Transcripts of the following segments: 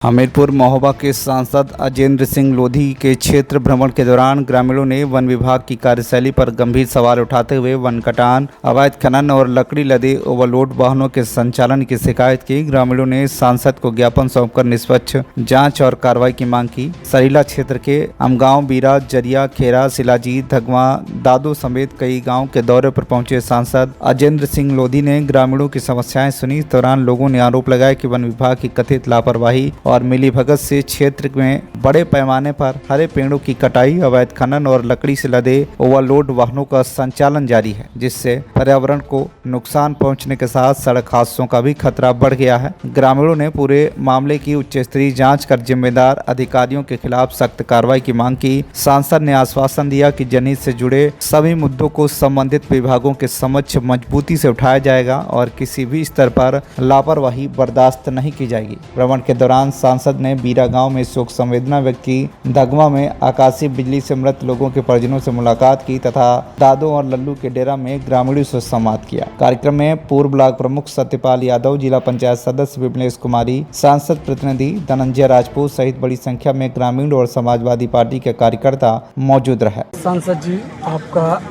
हमीरपुर महोबा के सांसद अजेंद्र सिंह लोधी के क्षेत्र भ्रमण के दौरान ग्रामीणों ने वन विभाग की कार्यशैली पर गंभीर सवाल उठाते हुए वन कटान, अवैध खनन और लकड़ी लदे ओवरलोड वाहनों के संचालन की शिकायत की। ग्रामीणों ने सांसद को ज्ञापन सौंपकर निष्पक्ष जांच और कार्रवाई की मांग की। सरीला क्षेत्र के अमगांव, बीरा, जरिया, खेरा, शिलाजीत, धगवा, दादो समेत कई गाँव के दौरे पर पहुंचे सांसद अजेंद्र सिंह लोधी ने ग्रामीणों की समस्याएं सुनी। इस दौरान लोगों ने आरोप लगाया कि वन विभाग की कथित लापरवाही और मिलीभगत से क्षेत्र में बड़े पैमाने पर हरे पेड़ों की कटाई, अवैध खनन और लकड़ी से लदे ओवरलोड वाहनों का संचालन जारी है, जिससे पर्यावरण को नुकसान पहुंचने के साथ सड़क हादसों का भी खतरा बढ़ गया है। ग्रामीणों ने पूरे मामले की उच्च स्तरीय जांच कर जिम्मेदार अधिकारियों के खिलाफ सख्त कार्रवाई की मांग की। सांसद ने आश्वासन दिया कि जनहित से जुड़े सभी मुद्दों को संबंधित विभागों के समक्ष मजबूती से उठाया जाएगा और किसी भी स्तर पर लापरवाही बर्दाश्त नहीं की जाएगी। भ्रमण के दौरान सांसद ने बीरा गांव में शोक संवेदना व्यक्त की, धगवा में आकाशीय बिजली से मृत लोगों के परिजनों से मुलाकात की तथा दादो और लल्लू के डेरा में ग्रामीणों से संवाद किया। कार्यक्रम में पूर्व ब्लॉक प्रमुख सत्यपाल यादव, जिला पंचायत सदस्य विमलेश कुमारी, सांसद प्रतिनिधि धनंजय राजपूत सहित बड़ी संख्या में ग्रामीण और समाजवादी पार्टी के कार्यकर्ता मौजूद रहे। सांसद जी, आपका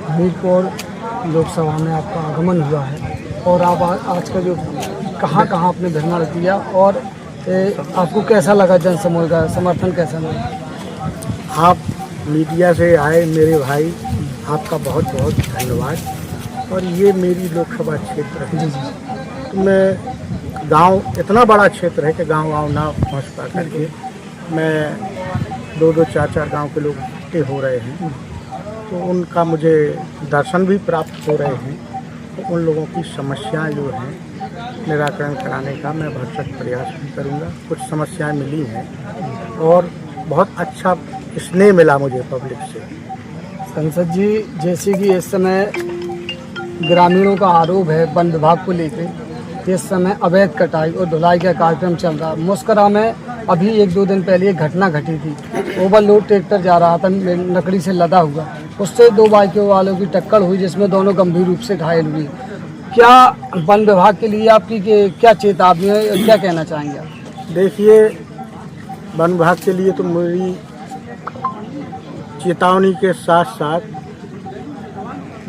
हमीरपुर लोकसभा में आपका आगमन हुआ है और आप आज का जो कहाँ आपने भ्रमण किया और आपको कैसा लगा? जन समूह का समर्थन कैसा लगा? आप मीडिया से आए मेरे भाई, आपका बहुत बहुत धन्यवाद। और ये मेरी लोकसभा क्षेत्र है। तो मैं गांव, इतना बड़ा क्षेत्र है कि गांव ना पहुंच पा करके मैं दो चार गांव के लोग इकट्ठे हो रहे हैं, तो उनका मुझे दर्शन भी प्राप्त हो रहे हैं। तो उन लोगों की समस्याएं जो हैं निराकरण कराने का मैं भरसक प्रयास भी करूंगा। कुछ समस्याएं मिली हैं और बहुत अच्छा स्नेह मिला मुझे पब्लिक से। संसद जी, जैसे कि इस समय ग्रामीणों का आरोप है वन विभाग को लेकर, इस समय अवैध कटाई और धुलाई का कार्यक्रम चल रहा है। मुस्करा में अभी 1-2 दिन पहले एक घटना घटी थी। ओवरलोड ट्रैक्टर जा रहा था लकड़ी से लदा हुआ, उससे 2 बाइकों वालों की टक्कर हुई जिसमें दोनों गंभीर रूप से घायल हुए। क्या वन विभाग के लिए आपकी क्या चेतावनी है, क्या कहना चाहेंगे आप? देखिए, वन विभाग के लिए तो मेरी चेतावनी के साथ साथ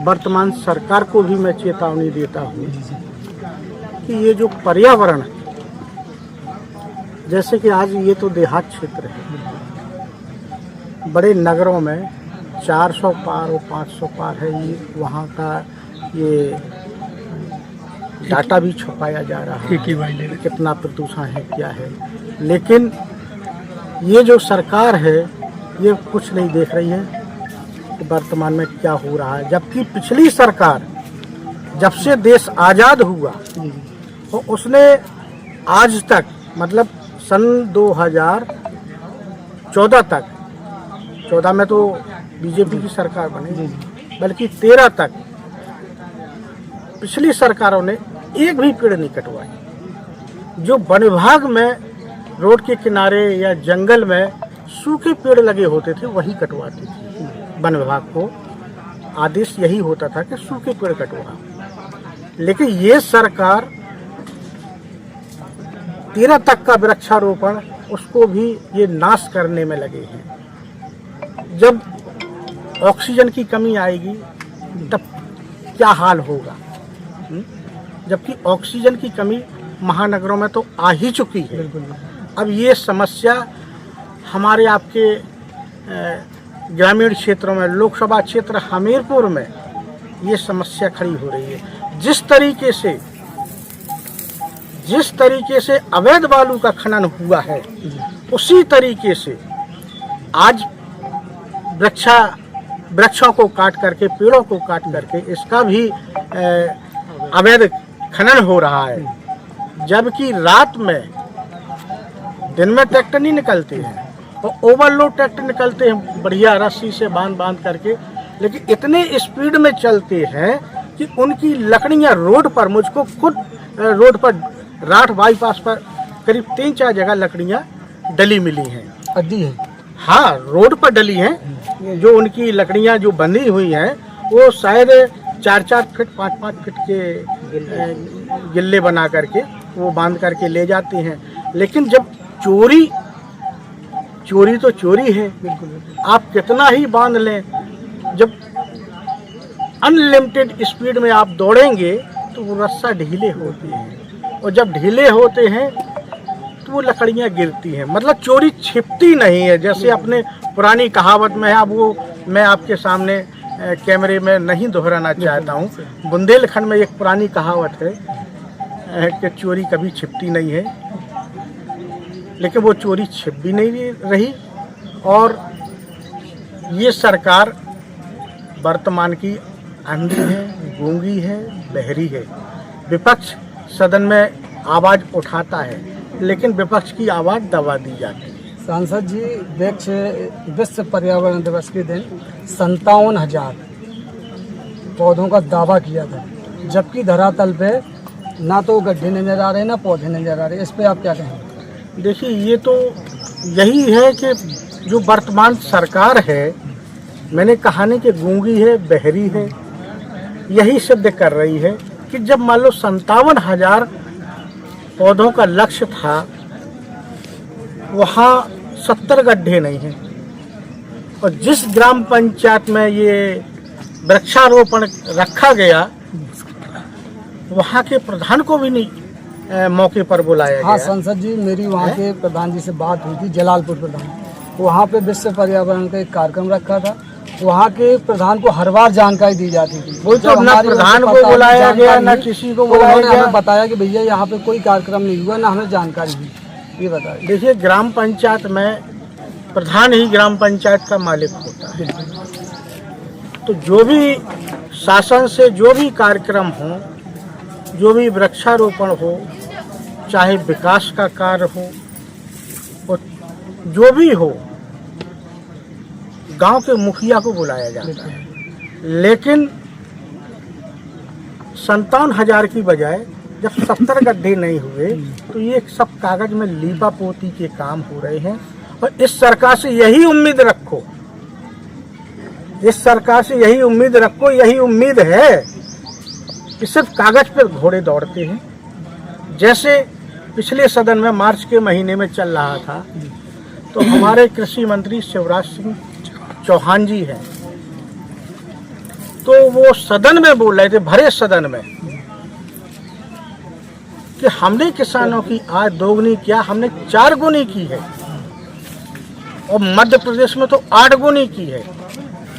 वर्तमान सरकार को भी मैं चेतावनी देता हूँ कि ये जो पर्यावरण है, जैसे कि आज ये तो देहात क्षेत्र है, बड़े नगरों में 400 पार और 500 पार है, ये वहाँ का ये डाटा भी छुपाया जा रहा है, कितना प्रदूषण है, क्या है। लेकिन ये जो सरकार है ये कुछ नहीं देख रही है कि वर्तमान में क्या हो रहा है। जबकि पिछली सरकार जब से देश आज़ाद हुआ तो उसने आज तक, मतलब सन 2014 तक, 14 में तो बीजेपी की सरकार बनी, बल्कि 13 तक पिछली सरकारों ने एक भी पेड़ नहीं कटवाए। जो वन विभाग में रोड के किनारे या जंगल में सूखे पेड़ लगे होते थे वही कटवाती थी। वन विभाग को आदेश यही होता था कि सूखे पेड़ कटवा। लेकिन ये सरकार 13 तक का वृक्षारोपण, उसको भी ये नाश करने में लगे हैं। जब ऑक्सीजन की कमी आएगी तब क्या हाल होगा? जबकि ऑक्सीजन की कमी महानगरों में तो आ ही चुकी है। अब ये समस्या हमारे आपके ग्रामीण क्षेत्रों में, लोकसभा क्षेत्र हमीरपुर में ये समस्या खड़ी हो रही है। जिस तरीके से अवैध बालू का खनन हुआ है, उसी तरीके से आज वृक्षों को काट करके, पेड़ों को काट करके इसका भी अवैध खनन हो रहा है। जबकि रात में, दिन में ट्रैक्टर नहीं निकलते हैं और ओवरलोड ट्रैक्टर निकलते हैं बढ़िया रस्सी से बांध करके, लेकिन इतने स्पीड में चलते हैं कि उनकी लकड़ियां रोड पर, मुझको खुद रोड पर राठ बाईपास पर करीब 3-4 जगह लकड़ियां डली मिली हैं। अड्डी है? हाँ, रोड पर डली हैं। जो उनकी लकड़ियां जो बंधी हुई हैं वो शायद 4-4 फीट 5-5 फीट के गिल्ले बना करके वो बांध करके ले जाते हैं। लेकिन जब चोरी तो चोरी है। बिल्कुल बिल्कुल। आप कितना ही बांध लें, जब अनलिमिटेड स्पीड में आप दौड़ेंगे तो वो रस्सा ढीले होते हैं, और जब ढीले होते हैं तो वो लकड़ियाँ गिरती हैं। मतलब चोरी छिपती नहीं है। जैसे अपने पुरानी कहावत में है, अब वो मैं आपके सामने कैमरे में नहीं दोहराना चाहता हूँ। बुंदेलखंड में एक पुरानी कहावत है कि चोरी कभी छिपती नहीं है, लेकिन वो चोरी छिप भी नहीं रही। और ये सरकार वर्तमान की अंधी है, गूंगी है, बहरी है। विपक्ष सदन में आवाज़ उठाता है, लेकिन विपक्ष की आवाज़ दबा दी जाती है। सांसद जी, विश्व पर्यावरण दिवस के दिन 57,000 पौधों का दावा किया था, जबकि धरातल पे ना तो गड्ढे नजर आ रहे ना पौधे नजर आ रहे। इस पे आप क्या कहेंगे? देखिए, ये तो यही है कि जो वर्तमान सरकार है, मैंने कहा नहीं कि गूंगी है, बहरी है, यही सिद्ध कर रही है कि जब मान लो 57,000 पौधों का लक्ष्य था, वहाँ 70 गड्ढे नहीं हैं। और जिस ग्राम पंचायत में ये वृक्षारोपण रखा गया, वहाँ के प्रधान को भी नहीं मौके पर बुलाया हाँ गया। सांसद जी, मेरी वहाँ के प्रधान जी से बात हुई थी, जलालपुर प्रधान। वहाँ पे विश्व पर्यावरण का एक कार्यक्रम रखा था। वहाँ के प्रधान को हर बार जानकारी दी जाती थी। वो तो ना प्रधान को बुलाया गया, ना किसी को बुलाया गया। हमें बताया कि भैया यहाँ पे कोई कार्यक्रम नहीं हुआ, ना हमें जानकारी दी। ये बताइए। देखिए, ग्राम पंचायत में प्रधान ही ग्राम पंचायत का मालिक होता है। तो जो भी शासन से जो भी कार्यक्रम हो, जो भी वृक्षारोपण हो, चाहे विकास का कार्य हो, और जो भी हो, गांव के मुखिया को बुलाया जाता है। लेकिन 57,000 की बजाय जब 70 गड्ढे नहीं हुए, तो ये सब कागज में लीपा पोती के काम हो रहे हैं। और इस सरकार से यही उम्मीद रखो, इस सरकार से यही उम्मीद रखो, यही उम्मीद है कि सिर्फ कागज पर घोड़े दौड़ते हैं। जैसे पिछले सदन में मार्च के महीने में चल रहा था, तो हमारे कृषि मंत्री शिवराज सिंह चौहान जी हैं, तो वो सदन में बोल रहे थे, भरे सदन में, कि हमने किसानों की आय दोगुनी किया, हमने 4 गुनी की है, और मध्य प्रदेश में तो 8 गुनी की है।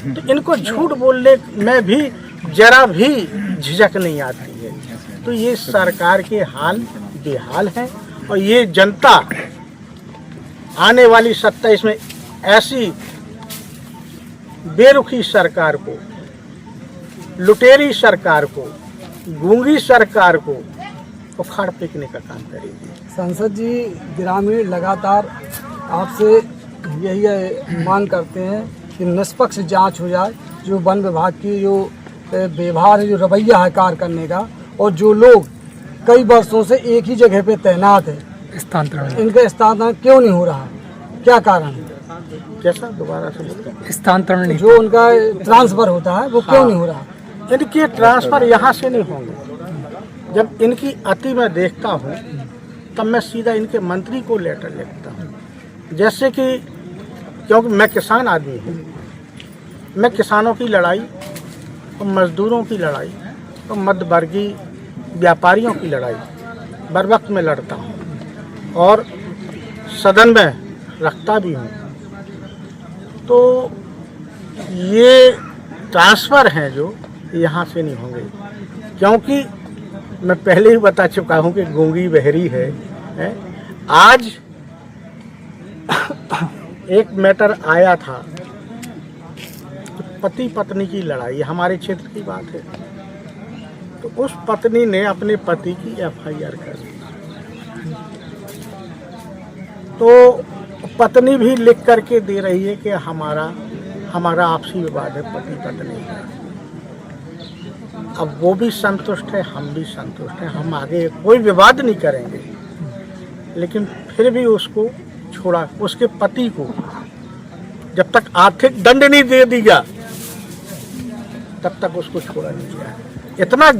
तो इनको झूठ बोलने में भी जरा भी झिझक नहीं आती है। तो ये सरकार के हाल बेहाल हैं, और ये जनता आने वाली 27 में ऐसी बेरुखी सरकार को, लुटेरी सरकार को, गूंगी सरकार को उखाड़ फेंकने का काम करेगी। सांसद जी, ग्रामीण लगातार आपसे यही मांग करते हैं कि निष्पक्ष जांच हो जाए। जो वन विभाग की जो व्यवहार है, जो रवैया है कार्य करने का, और जो लोग कई वर्षों से एक ही जगह पे तैनात है, इनका स्थानांतरण क्यों नहीं हो रहा? क्या कारण है? कैसा? दोबारा से बोलो। स्थानांतरण नहीं, जो उनका ट्रांसफर होता है वो क्यों नहीं हो रहा? इनके ट्रांसफर यहाँ से नहीं होंगे। जब इनकी अति में देखता हूँ, तब मैं सीधा इनके मंत्री को लेटर लिखता हूँ। जैसे कि, क्योंकि मैं किसान आदमी हूँ, मैं किसानों की लड़ाई और मजदूरों की लड़ाई और मध्यवर्गीय व्यापारियों की लड़ाई बर वक्त में लड़ता हूँ, और सदन में रखता भी हूँ। तो ये ट्रांसफ़र हैं जो यहाँ से नहीं होंगे, क्योंकि मैं पहले ही बता चुका हूँ कि गूंगी बहरी है। आज एक मैटर आया था, पति पत्नी की लड़ाई, हमारे क्षेत्र की बात है। तो उस पत्नी ने अपने पति की FIR कर दी। तो पत्नी भी लिख करके दे रही है कि हमारा आपसी विवाद है, पति पत्नी का। अब वो भी संतुष्ट है, हम भी संतुष्ट हैं, हम आगे कोई विवाद नहीं करेंगे। लेकिन फिर भी उसको छोड़ा, उसके पति को जब तक आर्थिक दंड नहीं दे दिया, तब तक उसको छोड़ा नहीं गया। इतना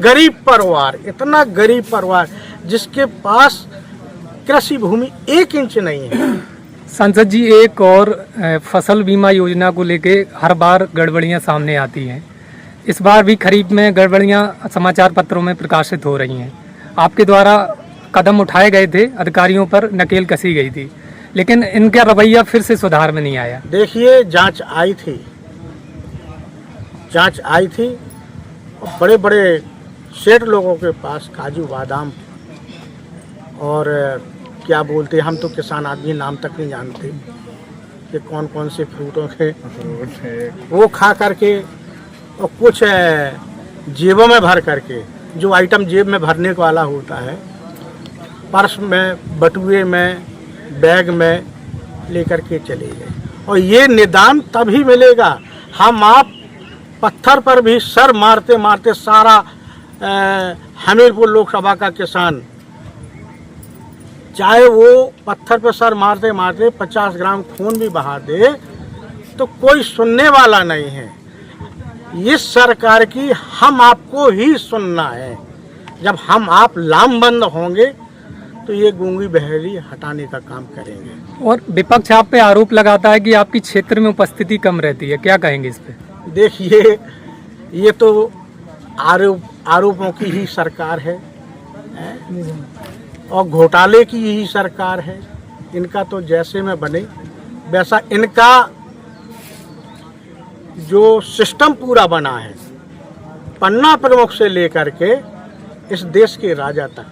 गरीब परिवार जिसके पास कृषि भूमि 1 इंच नहीं है। सांसद जी, एक और फसल बीमा योजना को लेके हर बार गड़बड़ियां सामने आती हैं। इस बार भी खरीफ में गड़बड़ियां समाचार पत्रों में प्रकाशित हो रही हैं। आपके द्वारा कदम उठाए गए थे, अधिकारियों पर नकेल कसी गई थी, लेकिन इनका रवैया फिर से सुधार में नहीं आया। देखिए, जांच आई थी और बड़े बड़े सेठ लोगों के पास काजू बादाम और क्या बोलते, हम तो किसान आदमी नाम तक नहीं जानते कि कौन कौन से फ्रूटों के वो खा करके और कुछ जेबों में भर करके, जो आइटम जेब में भरने वाला होता है, पर्स में, बटुए में, बैग में लेकर के चले गए। और ये निदान तभी मिलेगा, हम आप पत्थर पर भी सर मारते मारते सारा हमीरपुर लोकसभा का किसान, चाहे वो पत्थर पर सर मारते मारते 50 ग्राम खून भी बहा दे, तो कोई सुनने वाला नहीं है। इस सरकार की हम आपको ही सुनना है। जब हम आप लामबंद होंगे तो ये गूंगी बहरी हटाने का काम करेंगे। और विपक्ष आप पे आरोप लगाता है कि आपकी क्षेत्र में उपस्थिति कम रहती है, क्या कहेंगे इस पे? देखिए, ये तो आरोपों की ही सरकार है और घोटाले की ही सरकार है। इनका तो जैसे में बने वैसा इनका जो सिस्टम पूरा बना है, पन्ना प्रमुख से लेकर के इस देश के राजा तक,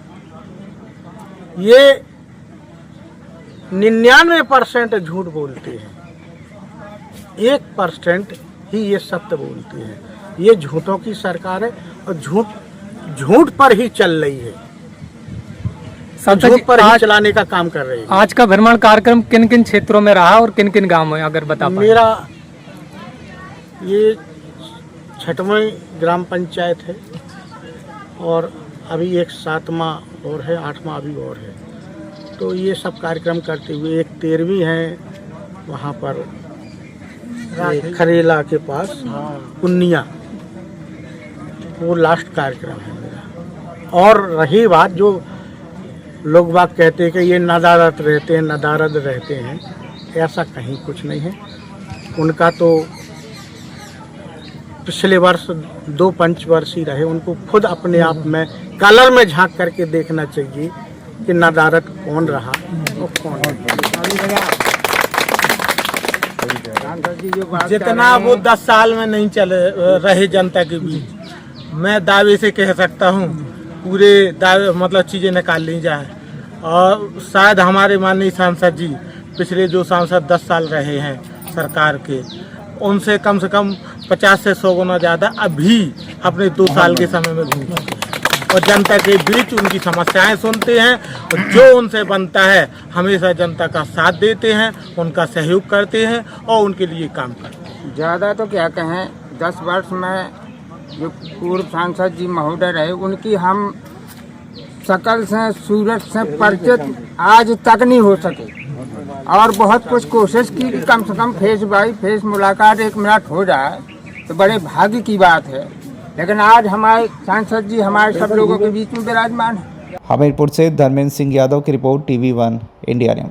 ये 99% झूठ बोलते हैं, 1% ही ये सत्य बोलते हैं। ये झूठों की सरकार है और झूठ पर ही चल रही है, झूठ पर ही चलाने का काम कर रही है। आज का भ्रमण कार्यक्रम किन किन क्षेत्रों में रहा और किन किन गांव में, अगर बता पाएं? मेरा ये 6वीं ग्राम पंचायत है और अभी एक 7वां और है, 8वां अभी और है। तो ये सब कार्यक्रम करते हुए एक 13वीं है वहाँ पर खरेला के पास पुन्निया, वो लास्ट कार्यक्रम है मेरा। और रही बात जो लोग बात कहते हैं कि ये नदारद रहते हैं, ऐसा कहीं कुछ नहीं है। उनका तो पिछले वर्ष 2 पंचवर्षीय रहे, उनको खुद अपने आप में कलर में झांक करके देखना चाहिए कि नदारद कौन रहा और कौन नहीं। जितना वो 10 साल में नहीं चले रहे जनता के बीच, मैं दावे से कह सकता हूँ पूरे दावे मतलब चीज़ें निकाल ली जाए। और शायद हमारे माननीय सांसद जी पिछले जो सांसद 10 साल रहे हैं सरकार के, उनसे कम से कम 50 से 100 गुना ज़्यादा अभी अपने 2 साल के समय में घूम चुके हैं और जनता के बीच उनकी समस्याएं सुनते हैं और जो उनसे बनता है हमेशा जनता का साथ देते हैं, उनका सहयोग करते हैं और उनके लिए काम करते हैं। ज़्यादा तो क्या कहें, 10 वर्ष में जो पूर्व सांसद जी महोदय रहे, उनकी हम शकल से, सूरत से परिचित आज तक नहीं हो सके और बहुत कुछ कोशिश की कि कम से कम फेस बाई फेस मुलाकात 1 मिनट हो जाए तो बड़े भाग्य की बात है। लेकिन आज हमारे सांसद जी हमारे सब लोगों के बीच में विराजमान है। हमीरपुर से धर्मेंद्र सिंह यादव की रिपोर्ट, TV1 इंडिया न्यूज।